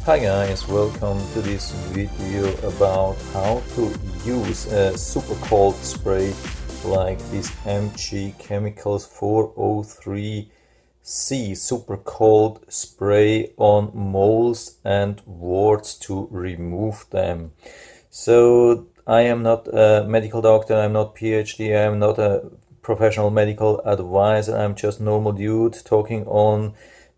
Hi guys, welcome to this video about how to use a super cold spray like this MG Chemicals 403c super cold spray on moles and warts to remove them. So I am not a medical doctor, I'm not PhD, I'm not a professional medical advisor, I'm just normal dude talking on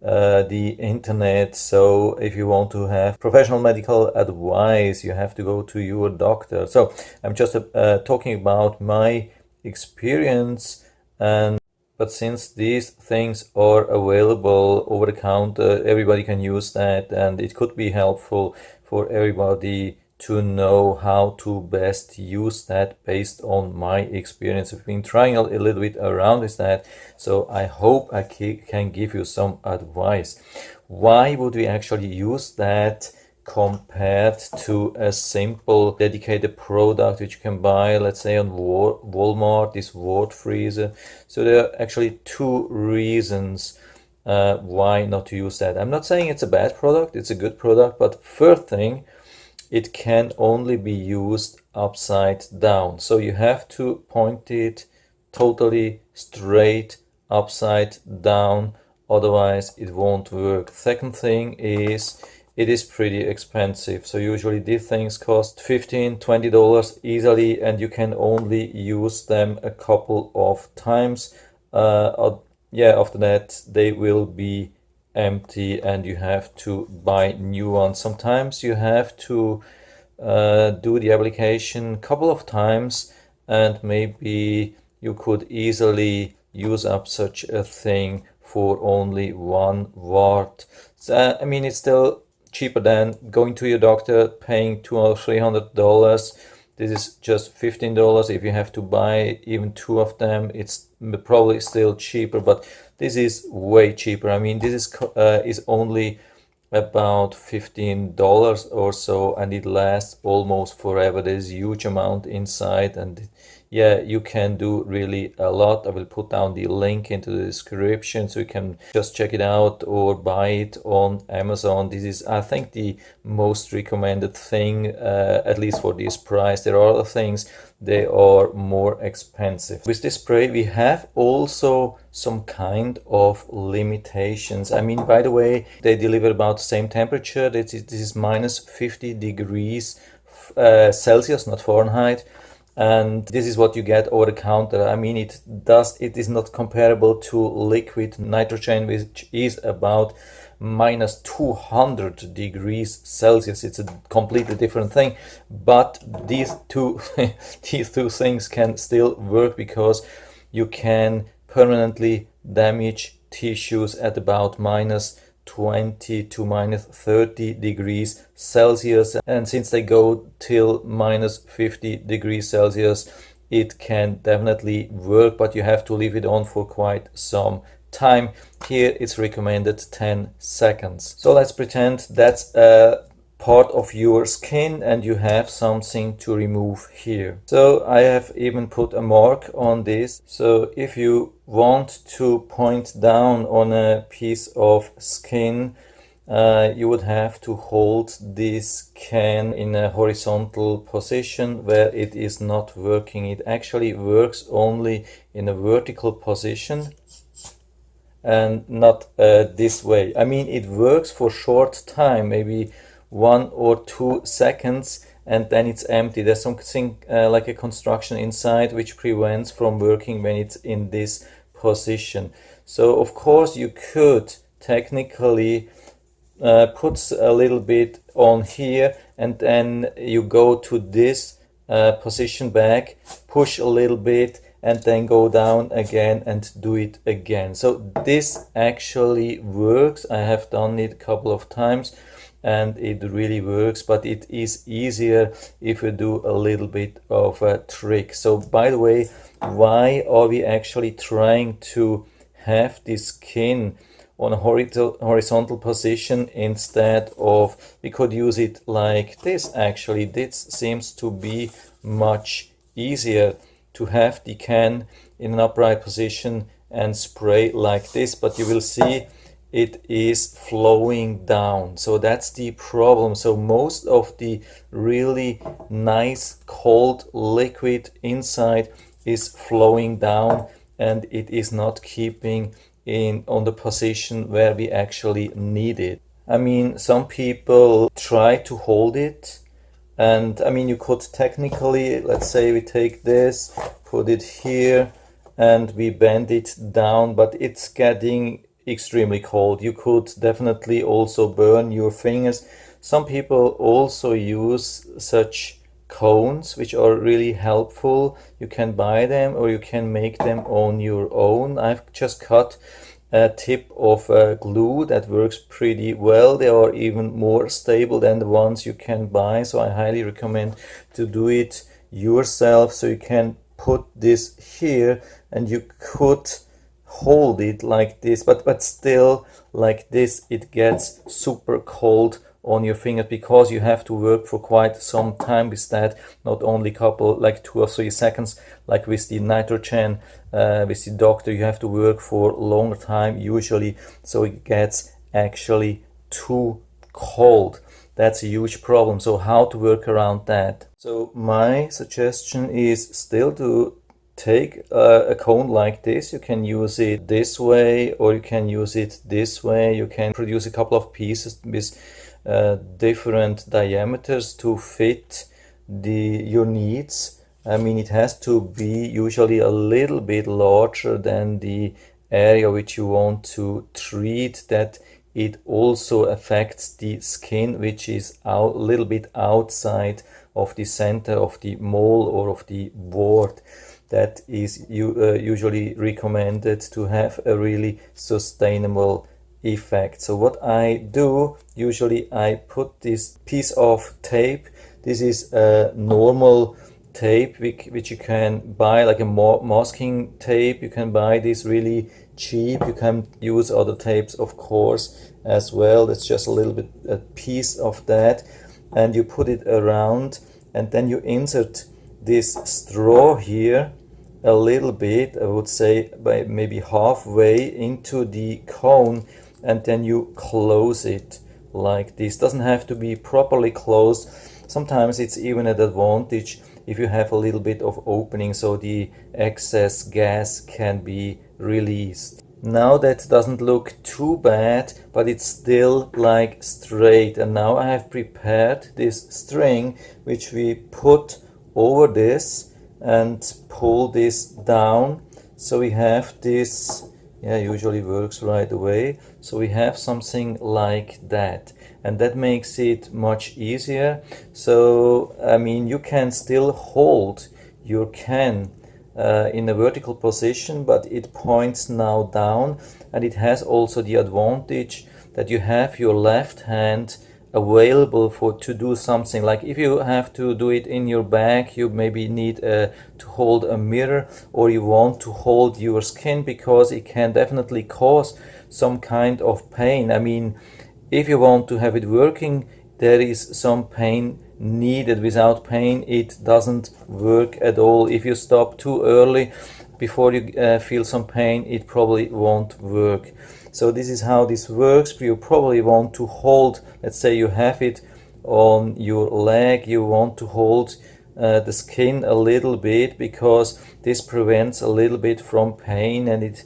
the internet. So if you want to have professional medical advice, you have to go to your doctor. So I'm just talking about my experience, but since these things are available over the counter, everybody can use that, and it could be helpful for everybody to know how to best use that based on my experience. I've been trying a little bit around with that, so I hope I can give you some advice. Why would we actually use that compared to a simple dedicated product which you can buy, let's say on Walmart, this wart freezer? So there are actually two reasons why not to use that. I'm not saying it's a bad product, it's a good product, but first thing, it can only be used upside down. So you have to point it totally straight upside down, otherwise it won't work. Second thing is it is pretty expensive. So usually these things cost $15–20 easily, and you can only use them a couple of times. After that they will be empty and you have to buy new ones. Sometimes you have to do the application a couple of times, and maybe you could easily use up such a thing for only 1 watt. So, I mean, it's still cheaper than going to your doctor paying $200 or $300. This is just $15. If you have to buy even 2 of them, it's probably still cheaper, but this is way cheaper. I mean, this is only about $15 or so, and it lasts almost forever. There's a huge amount inside, and yeah, you can do really a lot. I will put down the link into the description so you can just check it out or buy it on Amazon. This is, I think, the most recommended thing, at least for this price. There are other things, they are more expensive. With this spray we have also some kind of limitations. I mean, by the way, they deliver about the same temperature. This is minus 50 degrees Celsius, not Fahrenheit. And this is what you get over the counter. I mean, it is not comparable to liquid nitrogen, which is about minus 200 degrees Celsius. It's a completely different thing, but these two things can still work, because you can permanently damage tissues at about minus 20 to minus 30 degrees Celsius, and since they go till minus 50 degrees Celsius, it can definitely work, but you have to leave it on for quite some time. Here it's recommended 10 seconds. So let's pretend that's a part of your skin and you have something to remove here. So I have even put a mark on this. So if you want to point down on a piece of skin, you would have to hold this can in a horizontal position where it is not working. It actually works only in a vertical position and not this way. I mean, it works for short time, maybe 1 or 2 seconds, and then it's empty. There's something like a construction inside which prevents from working when it's in this position. So of course you could technically put a little bit on here, and then you go to this position back, push a little bit, and then go down again and do it again. So this actually works. I have done it a couple of times and it really works, but it is easier if you do a little bit of a trick. So by the way, why are we actually trying to have this skin on a horizontal position instead of, we could use it like this? Actually, this seems to be much easier to have the can in an upright position and spray like this, but you will see it is flowing down. So that's the problem. So most of the really nice cold liquid inside is flowing down, and it is not keeping in on the position where we actually need it. I mean, some people try to hold it, and I mean, you could technically, let's say we take this, put it here, and we bend it down, but it's getting extremely cold. You could definitely also burn your fingers. Some people also use such cones, which are really helpful. You can buy them or you can make them on your own. I've just cut a tip of glue that works pretty well. They are even more stable than the ones you can buy, so I highly recommend to do it yourself. So you can put this here and you could hold it like this, but still like this it gets super cold on your finger, because you have to work for quite some time with that, not only couple like 2 or 3 seconds like with the nitrogen. With the doctor you have to work for a longer time usually, so it gets actually too cold. That's a huge problem. So how to work around that? So my suggestion is still to take a cone like this. You can use it this way or you can use it this way. You can produce a couple of pieces with different diameters to fit your needs. I mean, it has to be usually a little bit larger than the area which you want to treat, that it also affects the skin, which is a little bit outside of the center of the mole or of the wart. That is usually recommended to have a really sustainable effect. So what I do, usually I put this piece of tape. This is a normal tape which you can buy, like a masking tape. You can buy this really cheap. You can use other tapes of course as well. That's just a little bit a piece of that, and you put it around, and then you insert this straw here a little bit, I would say by maybe halfway into the cone, and then you close it like this. Doesn't have to be properly closed. Sometimes it's even an advantage if you have a little bit of opening so the excess gas can be released. Now that doesn't look too bad, but it's still like straight. And now I have prepared this string which we put over this and pull this down. So we have this, usually works right away. So we have something like that, and that makes it much easier. So I mean, you can still hold your can in a vertical position, but it points now down, and it has also the advantage that you have your left hand available to do something. Like if you have to do it in your bag, you maybe need to hold a mirror, or you want to hold your skin, because it can definitely cause some kind of pain. I mean, if you want to have it working, there is some pain needed. Without pain it doesn't work at all. If you stop too early before you feel some pain, it probably won't work. So this is how this works. You probably want to hold, let's say you have it on your leg, you want to hold the skin a little bit, because this prevents a little bit from pain, and it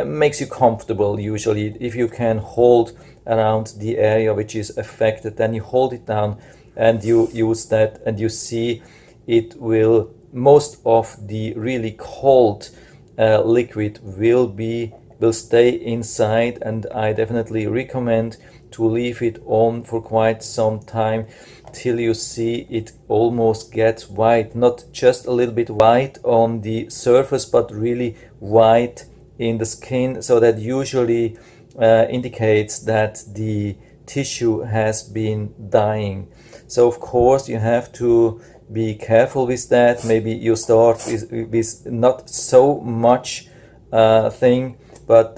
makes you comfortable. Usually if you can hold around the area which is affected, then you hold it down and you use that, and you see it will, most of the really cold liquid will stay inside. And I definitely recommend to leave it on for quite some time till you see it almost gets white, not just a little bit white on the surface, but really white in the skin. So that usually indicates that the tissue has been dying. So of course you have to be careful with that. Maybe you start with not so much thing, but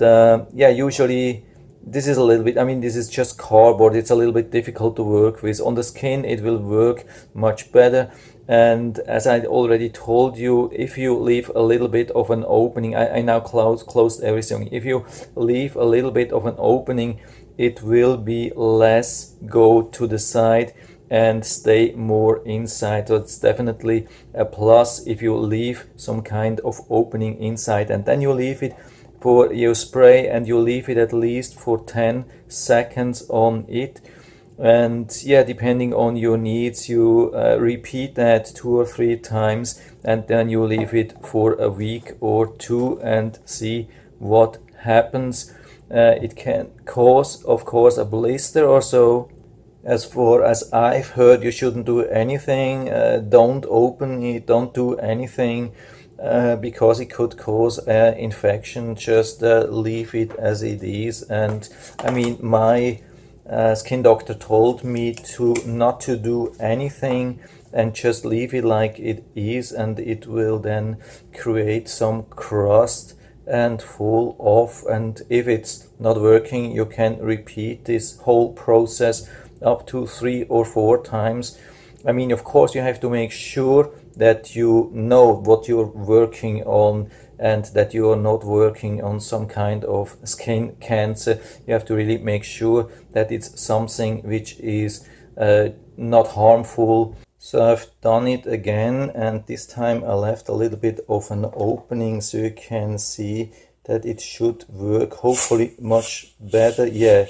usually this is a little bit, I mean, this is just cardboard. It's a little bit difficult to work with. On the skin it will work much better, And as I already told you, if you leave a little bit of an opening, I now closed everything. If you leave a little bit of an opening, it will be less go to the side and stay more inside. So it's definitely a plus if you leave some kind of opening inside, and then you leave it for your spray, and you leave it at least for 10 seconds on it. And yeah, depending on your needs, you repeat that 2 or 3 times, and then you leave it for a week or 2 and see what happens. It can cause, of course, a blister or so. As far as I've heard, you shouldn't do anything. Don't open it, don't do anything, because it could cause infection. Just leave it as it is. And I mean, my skin doctor told me to not to do anything and just leave it like it is, and it will then create some crust and fall off. And if it's not working, you can repeat this whole process up to 3 or 4 times. I mean, of course, you have to make sure that you know what you're working on and that you are not working on some kind of skin cancer. You have to really make sure that it's something which is not harmful. So I've done it again, and this time I left a little bit of an opening so you can see that it should work, hopefully much better. Yeah,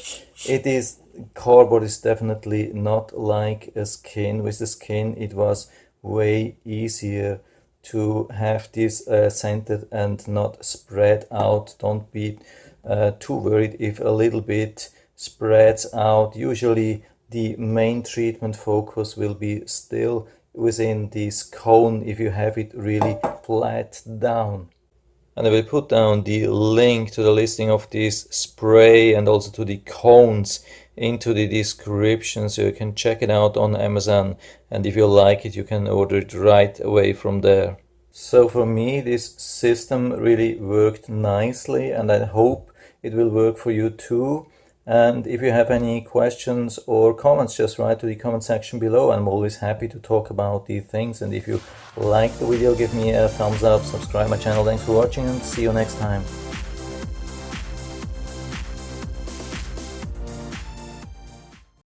it is. Cardboard is definitely not like a skin. With the skin it was way easier to have this centered and not spread out. Don't be too worried if a little bit spreads out. Usually the main treatment focus will be still within this cone if you have it really flat down. And I will put down the link to the listing of this spray and also to the cones into the description, so you can check it out on Amazon, and if you like it you can order it right away from there. So for me this system really worked nicely, and I hope it will work for you too. And if you have any questions or comments, just write to the comment section below. I'm always happy to talk about these things. And if you like the video, give me a thumbs up, subscribe my channel. Thanks for watching, and see you next time.